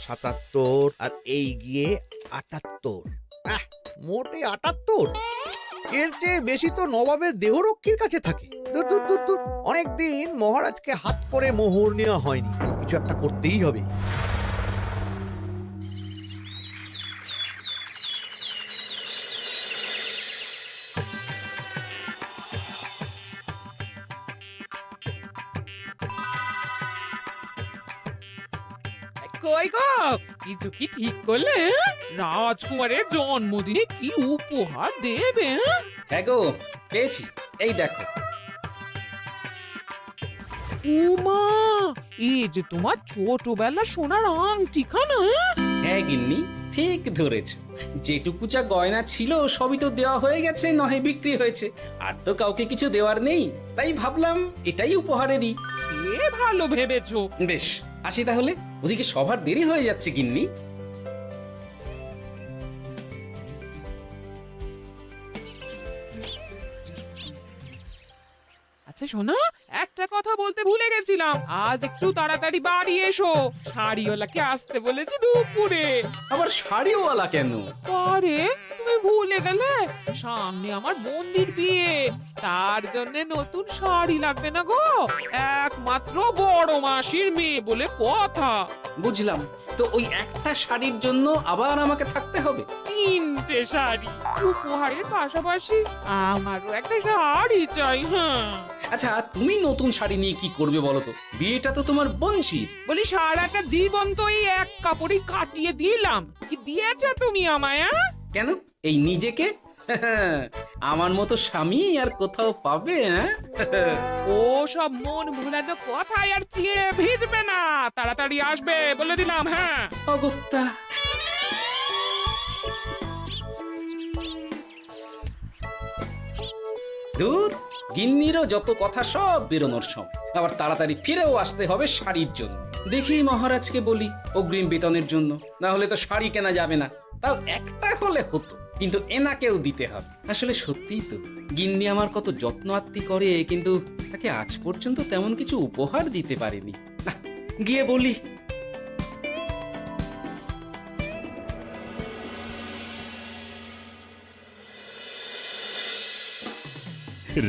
77 আর এই গিয়ে 78। মোটে 78। এর চেয়ে বেশি তো নবাবের দেহরক্ষীর কাছে থাকে। দূর দূর দূর দূর। অনেকদিন মহারাজকে হাত করে মোহর নেওয়া হয়নি, কিছু একটা করতেই হবে। কই গো, কিছু কি ঠিক করলে? রাজকুমারের জন্মদিনে কি উপহার দেবে? হ্যাঁ গো, পেয়েছি, এই দেখো। উমা, এই যে তোমার ছোটবেলা সোনার আংটিখানা। হ্যাঁ গিন্নি, ঠিক ধরেছ। যেটুকু যা গয়না ছিল সবই তো দেওয়া হয়ে গেছে, নহে বিক্রি হয়েছে। আর তো কাউকে কিছু দেওয়ার নেই, তাই ভাবলাম এটাই উপহারে দিই। সে ভালো ভেবেছো। বেশ, আসি তাহলে, ওদিকে সবার দেরি হয়ে যাচ্ছে গিন্নি। আচ্ছা শোনো, একটা কথা বলতে ভুলে গেছিলাম, আজ একটু তাড়াতাড়ি বাড়ি এসো। শাড়িওয়ালাকে আসতে বলেছি দুপুরে। আবার শাড়িওয়ালা কেন? আরে তুমি ভুলে গেলে, সামনে আমার বোনদির বিয়ে, তার জন্য নতুন শাড়ি লাগবে না গো। একমাত্র বড় মাসির মেয়ে বলে কথা। বুঝলাম, তো ওই একটা শাড়ির জন্য আবার আমাকে থাকতে হবে? 3টে শাড়ি উপহারের পাশাপাশি আমারও একটা শাড়ি চাই। হ্যাঁ আচ্ছা, তুমি নতুন শাড়ি নিয়ে কি করবে বলো তো? বিয়েটা তো তোমার বংশীর। বলি, সারাটা জীবন তো এই এক কাপড়ই কাটিয়ে দিলাম, কি দিয়েছো তুমি আমায়? কেন, এই নিজেকে? আমার মতো স্বামী আর কোথাও পাবে? ও সব মন ভুলানো কথায় আর চিড়ে ভিজবে না, তাড়াতাড়ি আসবে বলে দিলাম। হ্যাঁ অগত্যা। দূর, গিন্নিরও যত কথা সব বেরোনোর সময়। আবার তাড়াতাড়ি ফিরেও আসতে হবে শাড়ির জন্য। দেখি মহারাজকে বলি অগ্রিম বেতনের জন্য, না হলে তো শাড়ি কেনা যাবে না। তাও একটা হলে হতো, কিন্তু এনাকেও দিতে হবে। আসলে সত্যিই তো, গিন্নি আমার কত যত্ন আত্তি করে, কিন্তু তাকে আজ পর্যন্ত তেমন কিছু উপহার দিতে পারেনি। না, গিয়ে বলি।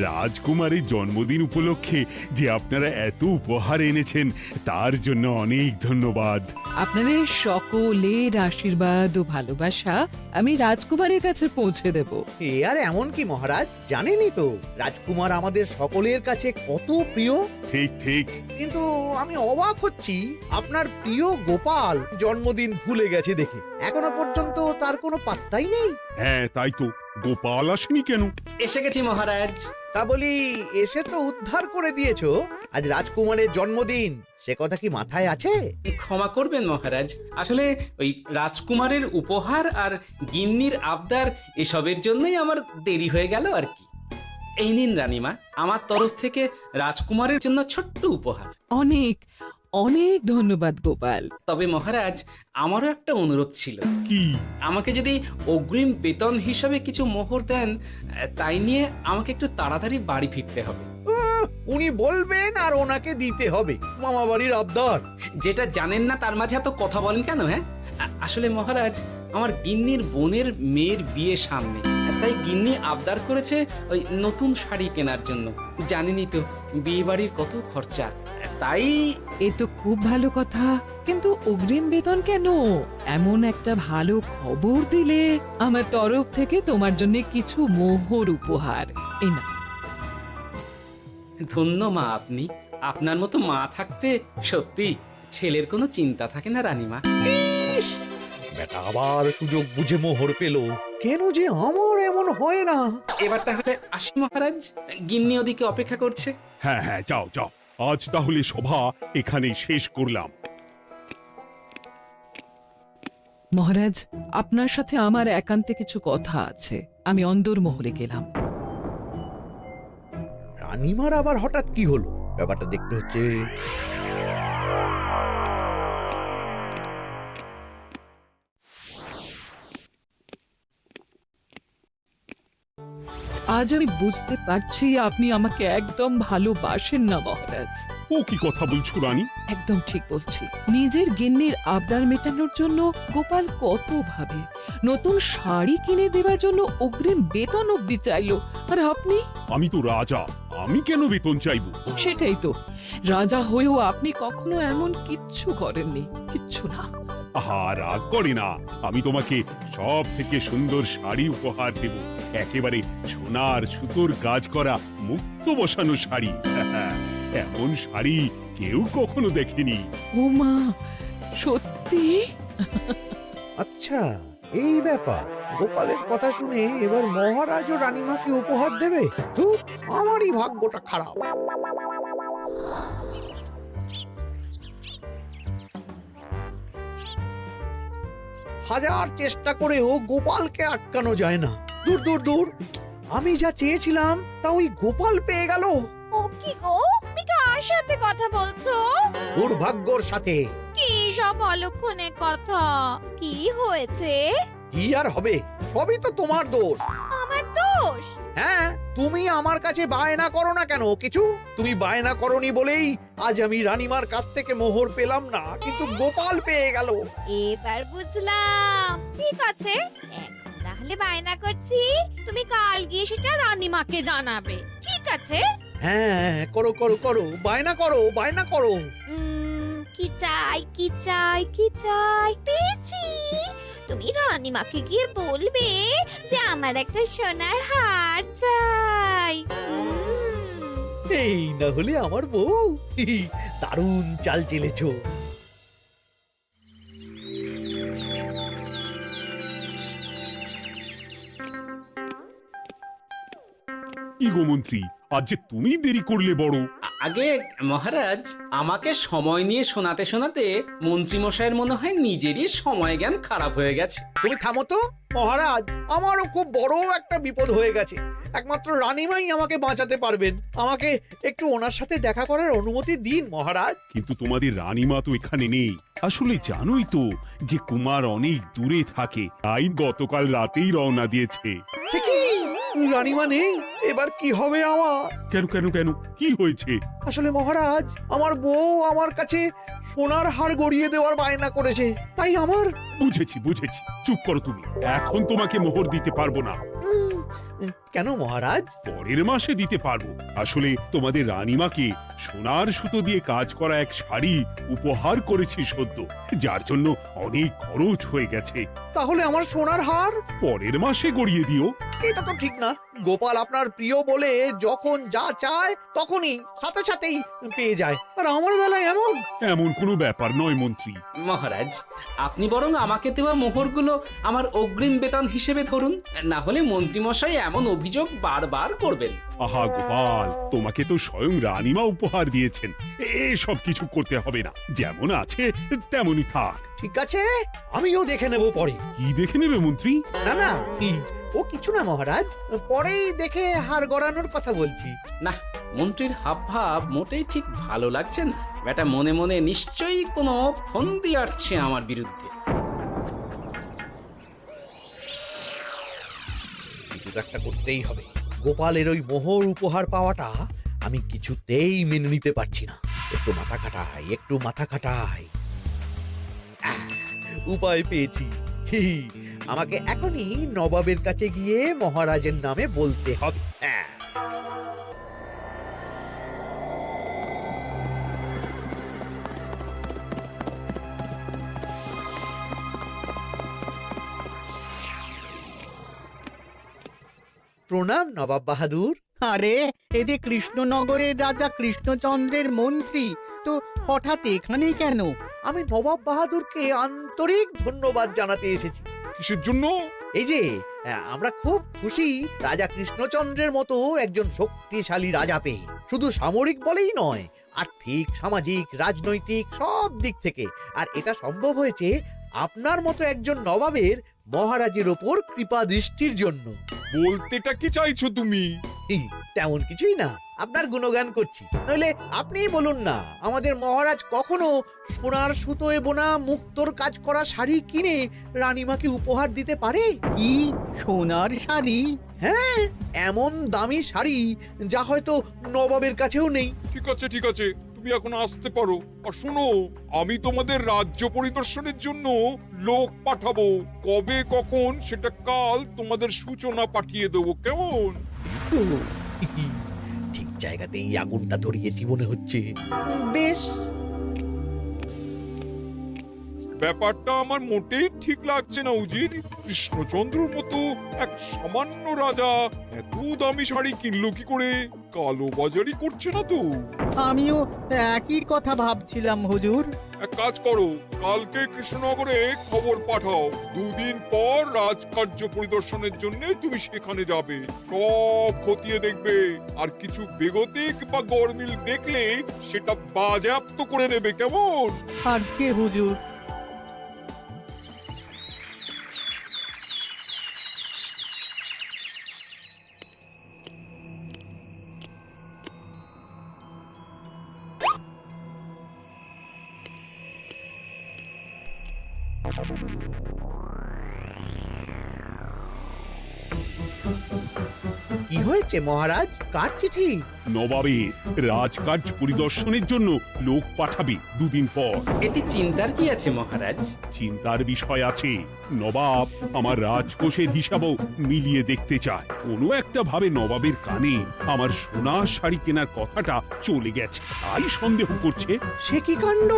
রাজকুমারের জন্মদিন উপলক্ষে যে আপনারা এত উপহার এনেছেন তার জন্য অনেক ধন্যবাদ। আপনাদের সকলের আশীর্বাদ ও ভালোবাসা আমি রাজকুমারের কাছে পৌঁছে দেব। এ আর এমন কি মহারাজ, জানেনই তো রাজকুমার আমাদের সকলের কাছে কত প্রিয়। ঠিক ঠিক। কিন্তু আমি অবাক হচ্ছি আপনার প্রিয় গোপাল জন্মদিন ভুলে গেছে দেখে। এখনো পর্যন্ত তার কোনো পাত্তাই নেই। হ্যাঁ তাই তো, গোপাল আসেনি কেন? এসে গেছি মহারাজ। তা বলি, এসে তো উদ্ধার করে দিয়েছো। আজ রাজকুমারের জন্মদিন, সে কথা কি মাথায় আছে? ক্ষমা করবেন মহারাজ, আসলে ওই রাজকুমারের উপহার আর গিন্নির আবদার এসবের জন্যই আমার দেরি হয়ে গেল আর কি। এই নিন রানীমা, আমার তরফ থেকে রাজকুমারের জন্য ছোট্ট উপহার। অনেক অনেক ধন্যবাদ গোপাল। তবে মহারাজ, আমারও একটা অনুরোধ ছিল। কি? আমাকে যদি অগ্রিম বেতন হিসাবে কিছু মোহর দেন, তাই নিয়ে আমাকে একটু তাড়াতাড়ি বাড়ি ফিরতে হবে। উনি বলবেন আর ওনাকে দিতে হবে, মামা বাড়ির আবদার। যেটা জানেন না তার মাঝে এত কথা বলেন কেন? হ্যাঁ, আসলে মহারাজ, আমার গিন্নির বোনের মেয়ের বিয়ে সামনে, তাই গিন্নি আবদার করেছে ওই নতুন শাড়ি কেনার জন্য। জানেনই তো বিয়ে বাড়ির কত খরচা, তাই। এ তো খুব ভালো কথা, কিন্তু অগ্রিম বেতন কেন? এমন একটা ভালো খবর দিলে আমার তরফ থেকে তোমার জন্য কিছু মোহর উপহার। এই না। ধন্য মা আপনি, আপনার মতো মা থাকতে সত্যি ছেলের কোনো চিন্তা থাকে না রানীমা। ইস, বেটা আবার সুযোগ বুঝে মোহর পেল। কেন যে আমার এমন হয় না। এবার তাহলে আসি মহারাজ, গিন্নি ওদিকে অপেক্ষা করছে। হ্যাঁ হ্যাঁ, যাও যাও, আজ তাহলে সভা এখানেই শেষ করলাম। মহারাজ, আপনার সাথে আমার একান্তে কিছু কথা আছে, আমি অন্দরমহলে গেলাম। রানীমার আবার হঠাৎ কি হলো, ব্যাপারটা দেখতে হচ্ছে। আজ আমি বুঝতে পারছি আপনি আমাকে একদম ভালোবাসেন না মহারাজ। ও কি কথা বলছো রানী? একদম ঠিক বলছি। নিজের গিন্নির আবদার মেটানোর জন্য গোপাল কত ভাবে, নতুন শাড়ি কিনে দেবার জন্য অগ্রিম বেতন অব্দি চাইলো, আর আপনি? আমি তো রাজা, আমি কেন বেতন চাইবো? সেটাই তো, রাজা হয়েও আপনি কখনো এমন কিচ্ছু করেননি, কিচ্ছু না। আহা, রাগ করে না। আমি তোমাকে সব থেকে সুন্দর শাড়ি উপহার দেব, একেবারে সোনার সুতোর কাজ করা মুক্ত বসানো শাড়ি। এমন শাড়ি কেউ কখনো দেখেনি। ও মা, সত্যি? আচ্ছা, এই ব্যাপার। গোপালের কথা শুনে এবার মহারাজ ও রানীমাকে উপহার দেবে? ধুর, আমারই ভাগ্যটা খারাপ। হাজার চেষ্টা করেও গোপালকে আটকানো যায় না। দূর দূর দূর, আমি যা চেয়েছিলাম তা ওই গোপাল পেয়ে গেল। ও কি গো, তুমি কার সাথে কথা বলছো? দুর্ভাগ্যর সাথে। কি সব অলক্ষণে কথা? কি হয়েছে? কি আর হবে, সবই তো তোমার দোষ। আমার দোষ? হ্যাঁ, তুমি আমার কাছে বায়না করো না কেন কিছু? তুমি বায়না করনি বলেই আজ আমি রানীমার কাছ থেকে মোহর পেলাম না, কিন্তু গোপাল পেয়ে গেল। এবার বুঝলাম। ঠিক আছে, এখন তাহলে বায়না করছি, তুমি কাল গিয়ে সেটা রানীমাকে জানাবে, ঠিক আছে? হ্যাঁ, করো করো করো, বায়না করো, বায়না করো। কি চাই, কি চাই, কি চাই? পেয়েছি। তুমি রানীমাকে গিয়ে বলবে যে আমার একটা সোনার হার চাই। এই না হলে আমার বউ। দারুণ চাল চেলেছো। কি গো মন্ত্রী, আজ যে তুমি দেরি করলে বড়। আগে মহারাজ, আমাকে সময় নিয়ে শোনাতে শোনাতে মন্ত্রীমশাইয়ের মনে হয় নিজেরই সময় জ্ঞান খারাপ হয়ে গেছে। তুমি থামো তো মহারাজ, আমারও খুব বড় একটা বিপদ হয়ে গেছে। একমাত্র রানীমাই আমাকে বাঁচাতে পারবেন। আমাকে একটু ওনার সাথে দেখা করার অনুমতি দিন মহারাজ। কিন্তু তোমাদের রানীমা তো এখানে নেই। আসলে জানোই তো যে কুমার অনেক দূরে থাকে, তাই গতকাল রাতেই রওনা দিয়েছে। সে কি, রানীমা নেই? এবার কি হবে আমার? কেন কেন কেন, কি হয়েছে? আসলে মহারাজ, আমার বউ আমার কাছে সোনার হার গড়িয়ে দেওয়ার বায়না করেছে, তাই আমার। বুঝেছি বুঝেছি, চুপ করো তুমি। এখন তোমাকে মোহর দিতে পারবো না। কেন মহারাজ? পরের মাসে দিতে পারবো। আসলে তোমাদের রানীমাকে সোনার সুতো দিয়ে কাজ করা এক শাড়ি উপহার করেছি সদ্য, যার জন্য অনেক খরচ হয়ে গেছে। তাহলে আমার সোনার হার পরের মাসে গড়িয়ে দিও। এটা তো ঠিক না। গোপাল আপনার প্রিয় বলে যখন যা চায় তখনই সাথে সাথেই পেয়ে যায়, আর আমার বেলায় এমন। এমন কোনো ব্যাপার নয় মন্ত্রী। মহারাজ, আপনি বরং আমাকে দেওয়া মোহরগুলো আমার অগ্রিম বেতন হিসেবে ধরুন, না হলে মন্ত্রীমশাই এমন অভিযোগ বারবার করবেন। আহা গোপাল, তোমাকে তো স্বয়ং রানীমা উপহার দিয়েছেন, এসব কিছু করতে হবে না। যেমন আছে তেমনই থাক। ঠিক আছে, আমিও দেখে নেব পরে। কি দেখে নেবে মন্ত্রী? না না, ও কিছু না মহারাজ, পরেই দেখে হার গড়ানোর কথা বলছি। না, মন্ত্রীর হাবভাব মোটেই ঠিক ভালো লাগছে না। বেটা মনে মনে নিশ্চয়ই কোনো ফন্দি আটছে আমার বিরুদ্ধে। কিছু একটা করতেই হবে। গোপালের ওই মোহর উপহার পাওয়াটা আমি কিছুতেই মেনে নিতে পারছি না। একটু মাথা খাটাই, একটু মাথা খাটাই। উপায় পেয়েছি। আমাকে এখনই নবাবের কাছে গিয়ে মহারাজের নামে বলতে হবে। প্রণাম নবাব বাহাদুর। আরে এতে কৃষ্ণনগরের রাজা কৃষ্ণচন্দ্রের মন্ত্রী তো হঠাৎ এখানেই কেন? আমি নবাব বাহাদুরকে আন্তরিক ধন্যবাদ জানাতে এসেছি। কিসের জন্য? এই যে আমরা খুব খুশি রাজা কৃষ্ণচন্দ্রের মতো একজন শক্তিশালী রাজা পেয়ে। শুধু সামরিক বলেই নয়, আর্থিক, সামাজিক, রাজনৈতিক সব দিক থেকে। আর এটা সম্ভব হয়েছে আপনার মতো একজন নবাবের মহারাজের ওপর কৃপা দৃষ্টির জন্য। বলতেটা কি চাইছো তুমি? তেমন কিছুই না, আপনার গুণগান করছি। নইলে আপনিই বলুন না, আমাদের মহারাজ কখনো সোনার সুতোয় বোনা মুক্তোর কাজ করা শাড়ি কিনে রানীমাকে উপহার দিতে পারে? কি সোনার শাড়ি? হ্যাঁ, এমন দামি শাড়ি যা হয়তো নবাবের কাছেও নেই। ঠিক আছে, তুমি এখন আসতে পারো। আর শোনো, আমি তোমাদের রাজ্য পরিদর্শনের জন্য লোক পাঠাবো। কবে কখন সেটা কাল তোমাদের সূচনা পাঠিয়ে দেবো, কেমন? তো, ঠিক জায়গাতেই আগুনটা ধরিয়েছি মনে হচ্ছে। বেশ, ব্যাপারটা আমার মোটেই ঠিক লাগছে না উজির। কৃষ্ণচন্দ্রর মতো এক সামান্য রাজা এত দামি শাড়ি কিনলো কি করে? কালো বাজারি করছে না তো? আমিও একই কথা ভাবছিলাম হুজুর। এক কাজ করো, কালকে কৃষ্ণনগরে খবর পাঠাও। 2 দিন পর রাজকার্য পরিদর্শনের জন্য তুমি সেখানে যাবে। সব খতিয়ে দেখবে, আর কিছু বেগতিক বা গরমিল দেখলে সেটা বাজেয়াপ্ত করে নেবে, কেমন? আর কে হুজুর? কি হয়েছে মহারাজ? কার চিঠি? নবাবের রাজকার্য পরিদর্শনের জন্য লোক পাঠাবে 2 দিন পর। এতে চিন্তার কি আছে মহারাজ? চিন্তার বিষয় আছে। নবাব আমার রাজকোষের হিসাবও মিলিয়ে দেখতে চায়। কোনো একটা ভাবে নবাবের কানে আমার সোনার শাড়ি কেনার কথাটা চলে গেছে, তাই সন্দেহ করছে। সে কি কাণ্ড!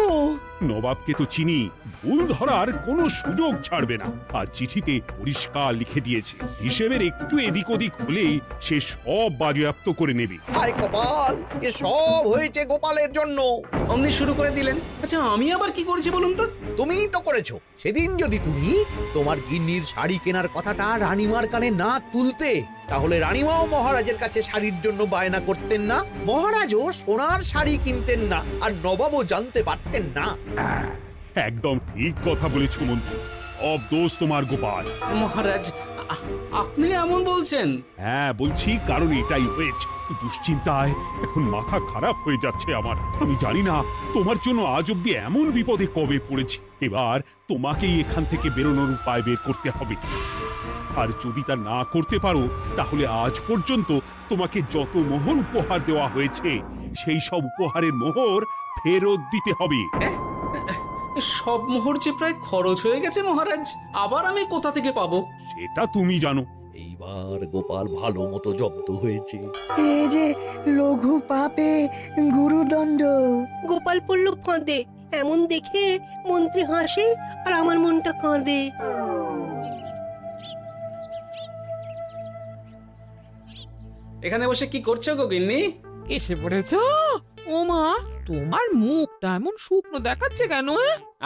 নবাবকে তো চিনি, ভুল ধরার কোনো সুযোগ ছাড়বে না। আর চিঠিতে পরিষ্কার লিখে দিয়েছে, হিসেবের একটু এদিক ওদিক হলেই সে সব বাজেয়াপ্ত করে নেবে। হায় কপাল! এ সব হয়েছে গোপালের জন্য। অমনি শুরু করে দিলেন। আচ্ছা, আমি আবার কি করেছি বলুন তো? তুমিই তো করেছো। সেদিন যদি তুমি তোমার গিন্নির শাড়ি কেনার কথাটা রানীমার কানে না তুলতে, তাহলে রানীমাও মহারাজের কাছে শাড়ির জন্য বায়না করতেন না, মহারাজও সোনার শাড়ি কিনতেন না, আর নবাবও জানতে পারতেন না। একদম ঠিক কথা বলেছ মন্ত্রী, সব দোষ তোমার গোপাল। মহারাজ, আপনি এমন বলছেন? হ্যাঁ বলছি, কারণ এটাই হয়েছে। দুশ্চিন্তায় এখন মাথা খারাপ হয়ে যাচ্ছে আমার। আমি জানি না তোমার জন্য আজ অব্দি এমন বিপদে কবে পড়েছি। এবার তোমাকেই এখান থেকে বেরোনোর উপায় বের করতে হবে। আর যদি তা না করতে পারো, তাহলে আজ পর্যন্ত তোমাকে যত মোহর উপহার দেওয়া হয়েছে সেই সব উপহারের মোহর ফেরত দিতে হবে। সব মোহর যে প্রায় খরচ হয়ে গেছে মহারাজ, আবার আমি কোথা থেকে পাবো? সেটা তুমি জানো। এইবার গোপাল ভালো মতো জব্দ হয়েছে। এই যে লঘু পাপে গুরুদণ্ড। গোপাল পড়ল ফাঁদে। এমন দেখে মন্ত্রী হাসে আর আমার মনটা কাঁদে। এখানে বসে কি করছো গো গিন্নি? এসে পড়েছ? ও মা, তোমার মুখটা এমন শুকনো দেখাচ্ছে কেন?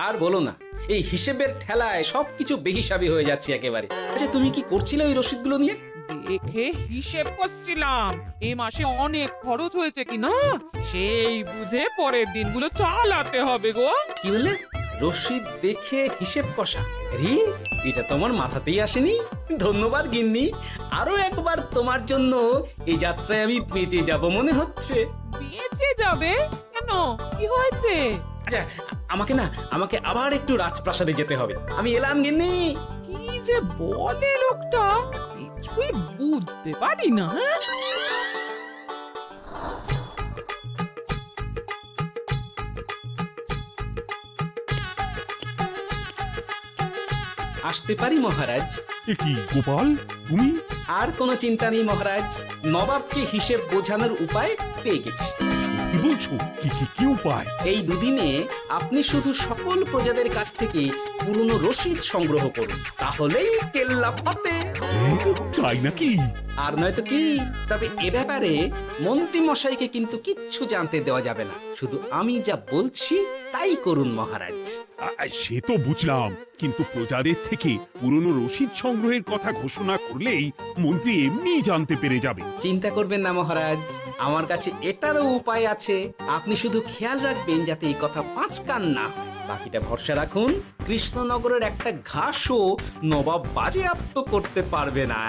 আর বলো না, এই হিসেবের ঠেলায় সবকিছু বেহিসাবি হয়ে যাচ্ছে একেবারে। আচ্ছা, তুমি কি করছিলে ওই রসিদগুলো নিয়ে? দেখে হিসেব করছিলাম এই মাসে অনেক খরচ হয়েছে কিনা, সেই বুঝে পরের দিনগুলো চালাতে হবে গো। কি বলে? রসিদ দেখে হিসেব কষা? রি, এটা তোমার মাথাতেই আসেনি। ধন্যবাদ গিন্নি, আরো একবার তোমার জন্য এই যাত্রায় আমি বেঁচে যাব মনে হচ্ছে। বেঁচে যাবে কেন? কি হয়েছে? আচ্ছা, আমাকে আবার একটু রাজপ্রাসাদে যেতে হবে। আমি এলাম গিন্নি। কি যে বলে লোকটা, কিছুই বুঝতে পারি না। আসতে পারি মহারাজ? এ কি গোপাল, তুমি? আর কোনো চিন্তা নেই মহারাজ, নবাবকে হিসেব বোঝানোর উপায় পেয়ে গেছি। কি বলছো? কি উপায়? এই দুদিনে আপনি শুধু সকল প্রজাদের কাছ থেকে পুরনো রসিদ সংগ্রহ করুন, তাহলেই কেল্লা ফতে। তাই নাকি? আর নয়তো কি? তবে এ ব্যাপারে মন্ত্রী মশাইকে কিন্তু কিচ্ছু জানতে দেওয়া যাবে না। শুধু আমি যা বলছি তাই করুন মহারাজ। সে তো বুঝলাম, কিন্তু প্রজাদের থেকে পুরনো রসিদ সংগ্রহের কথা ঘোষণা করলেই মন্ত্রী এমনি জানতে পেরে যাবে। চিন্তা করবেন না মহারাজ, আমার কাছে এটারও উপায় আছে। আপনি শুধু খেয়াল রাখবেন যাতে এই কথা 5 কান না হয়। বাকিটা ভরসা রাখুন, কৃষ্ণনগরের একটা ঘাসও নবাব বাজেয়াপ্ত করতে পারবে না।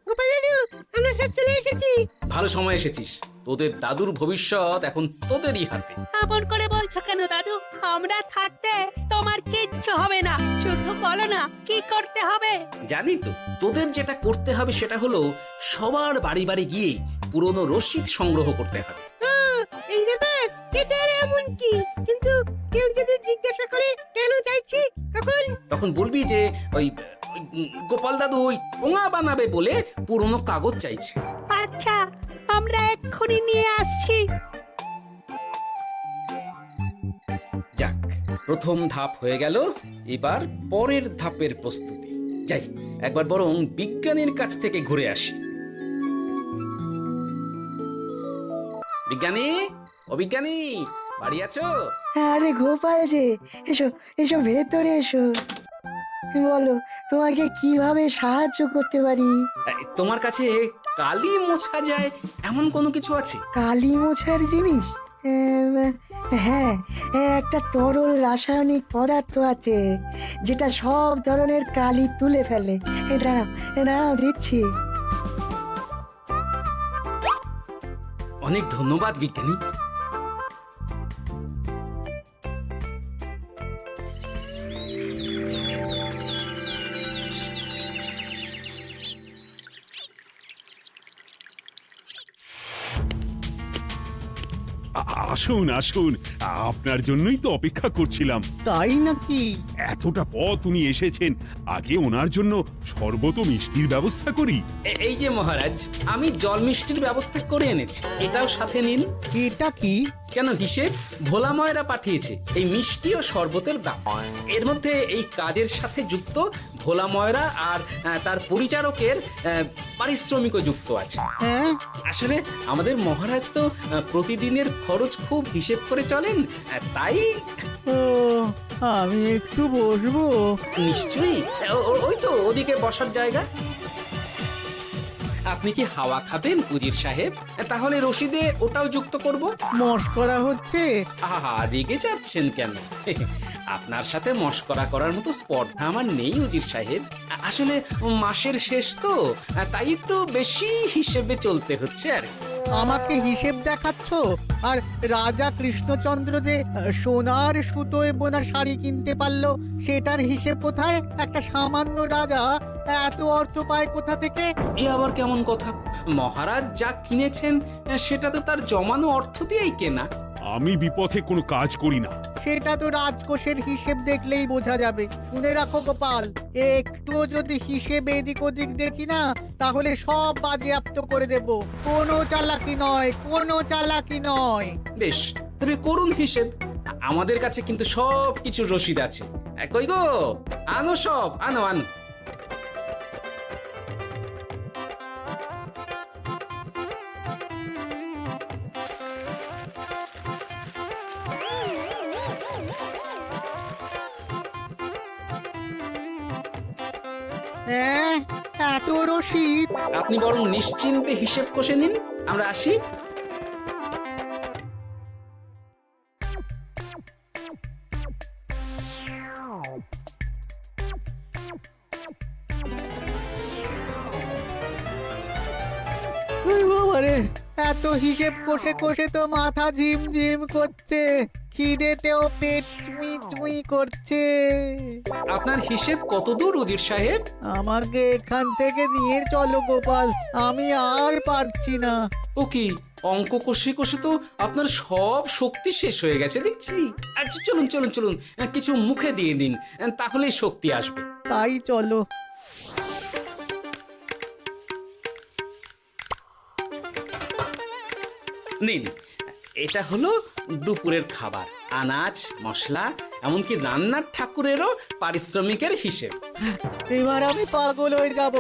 গোপাল দাদু, আমরা সব চলে এসেছি। ভালো সময় এসেছিস, তোদের দাদুর ভবিষ্যৎ এখন তোদেরই হাতে। আপন করে বলছো কেন দাদু? আমরা থাকতে তো তোমার কিচ্ছু হবে না, শুধু বলো না কি করতে হবে। জানি তো, তোদের যেটা করতে হবে সেটা হলো সবার বাড়ি বাড়ি গিয়ে পুরনো রসিদ সংগ্রহ করতে হবে। এই ব্যাপার, এটা আর এমন কি? কিন্তু কেউ যদি জিজ্ঞাসা করে কেন চাইছি, তখন বলবি যে ওই গোপাল দাদু ওই টোঙা বানাবে বলে পুরনো কাগজ চাইছে। আচ্ছা, আমরা এক্ষুনি নিয়ে আসছি। যাক, প্রথম ধাপ হয়ে গেল, এবার পরের ধাপের প্রস্তুতি। যাই, একবার বরং বিজ্ঞানীর কাছ থেকে ঘুরে আসি। বিজ্ঞানী, ও বিজ্ঞানী, বাড়ি আছো? আরে গোপাল যে, এসো এসো ভেতরে এসো। বলো, তোমাকে কিভাবে সাহায্য করতে পারি? তোমার কাছে কালি মোছা যায় এমন কোনো কিছু আছে? কালি মোছার জিনিস? হ্যাঁ, একটা তরল রাসায়নিক পদার্থ আছে যেটা সব ধরনের কালি তুলে ফেলে। দাঁড়াও দিচ্ছি। অনেক ধন্যবাদ বিজ্ঞানী। আসুন আসুন, আপনার জন্যই তো অপেক্ষা করছিলাম। তাই নাকি? এতটা পথ উনি এসেছেন, আগে ওনার জন্য শরবত ও মিষ্টির ব্যবস্থা করি। এই যে মহারাজ, আমি জল মিষ্টির ব্যবস্থা করে এনেছি, এটাও সাথে নিন। এটা কি? কেন, হিসেব ভোলা ময়রা পাঠিয়েছে এই মিষ্টি ও শরবতের দাম। এর মধ্যে এই কাজের সাথে যুক্ত ভোলা ময়রা আর তার পরিচারকের পারিশ্রমিকও যুক্ত আছে। হ্যাঁ, আসলে আমাদের মহারাজ তো প্রতিদিনের খরচ খুব হিসেব করে চলেন, তাই। ও, আমি একটু বসবো? নিশ্চয়ই, ওই তো ওদিকে বসার জায়গা। আপনি কি হাওয়া খাবেন উজির সাহেব? তাহলে রশিদে ওটাও যুক্ত করব। মশকরা হচ্ছে? আহা, রেগে যাচ্ছেন কেন? আপনার সাথে মশকরা করার মতো স্পর্ধা আমার নেই উজির সাহেব। আসলে মাসের শেষ তো, তাই একটু বেশি হিসেবে চলতে হচ্ছে আর কি। আমাকে হিসেব দেখাচ্ছ? আর রাজা কৃষ্ণচন্দ্র যে সোনার সুতোয় বোনা শাড়ি কিনতে পারলো, সেটার হিসেব কোথায়? একটা সামান্য রাজা এত অর্থ পায় কোথা থেকে? এ আবার কেমন কথা? মহারাজ যা কিনেছেন সেটা তো তার জমানো অর্থ দিয়েই কেনা। আমি বিপথে কোনো কাজ করি না। সেটা তো রাজকোষের হিসেব দেখলেই বোঝা যাবে। শুনে রাখো গোপাল, একটু যদি হিসেব এদিক ওদিক দেখি না, তাহলে সব বাজেয়াপ্ত করে দেব। কোনো চালাকি নয়, কোনো চালাকি নয়। বেশ, তবে করুন হিসেব। আমাদের কাছে কিন্তু সব কিছুর রসিদ আছে। কই গো, আনো সব, আনো আনো। হ্যাঁ, এত রসিদ? আপনি বরং নিশ্চিন্তে হিসেব কষে নিন, আমরা আসি। বাবারে, এত হিসেব কষে কষে তো মাথা ঝিমঝিম করছে, খিদেতেও পেট চুই চুই করছে। আপনার হিসেব কত দূর উজির সাহেব? আমাকে এখান থেকে নিয়ে চলো গোপাল, আমি আর পারছি না। ও কি, অঙ্ক কষে কষে তো আপনার সব শক্তি শেষ হয়ে গেছে দেখছি। আচ্ছা চলুন চলুন চলুন, কিছু মুখে দিয়ে দিন, তাহলেই শক্তি আসবে। তাই চলো। নিন, এটা হলো দুপুরের খাবার, আনাজ মশলা, এমনকি রান্নার ঠাকুরেরও পারিশ্রমিকের হিসেব। এবার আমি পাগল হয়ে যাব।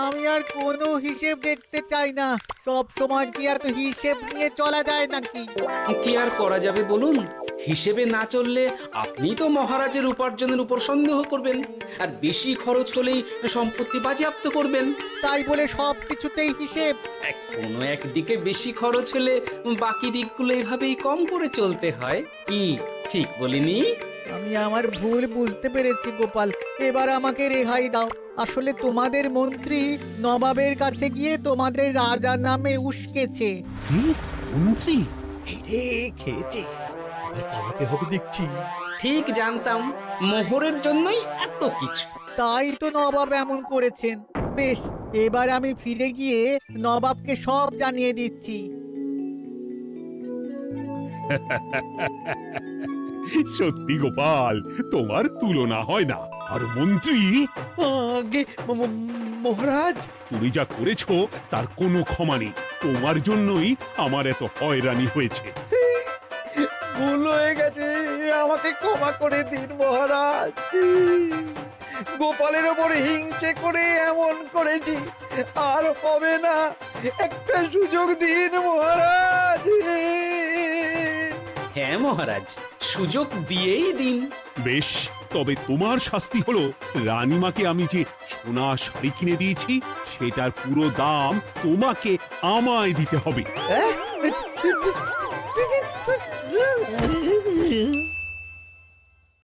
আমি আর কোনো হিসেব দেখতে চাই না। সব সময় কি আর হিসেব নিয়ে চলা যায় নাকি? কি আর করা যাবে বলুন? হিসেবে না চললে আপনি তো মহারাজের উপার্জনের উপর সন্দেহ করবেন, আর বেশি খরচ হলেই সম্পত্তি বাজেয়াপ্ত করবেন। তাই বলে সব কিছুতেই হিসেব? কোনো একদিকে বেশি খরচ হলে বাকি দিকগুলো এভাবেই কম করে চলতে হয়। কি ঠিক বলিনি? আমি আমার ভুল বুঝতে পেরেছি গোপাল, এবার আমাকে রেহাই দাও। আসলে তোমাদের মন্ত্রী নবাবের কাছে গিয়ে তোমাদের রাজা নামে উস্কেছে। মন্ত্রী? এই রে, খেয়েছে, আর পালাতে হবে দেখছি। ঠিক জানতাম মোহরের জন্যই এত কিছু। তাই তো নবাব এমন করেছেন। বেশ, এবার আমি ফিরে গিয়ে নবাবকে সব জানিয়ে দিচ্ছি। সত্যি গোপাল, তোমার তুলনা হয় না। আর মন্ত্রী, আগে মহারাজ, তুমি যা করেছো তার কোনো ক্ষমা নেই। তোমার জন্যই আমার এত হয়রানি হয়েছে। ভুল হয়ে গেছে, আমাকে ক্ষমা করে দিন মহারাজ। গোপালের ওপরে হিংসে করে এমন করেছি, আর হবে না। একটা সুযোগ দিন মহারাজ। হ্যাঁ মহারাজ, সুযোগ দিয়েই দিন। বেশ, তবে তোমার শাস্তি হলো রানীমাকে আমি যে সোনা শাড়ি কিনে দিয়েছি সেটার পুরো দাম তোমাকে আমায় দিতে হবে।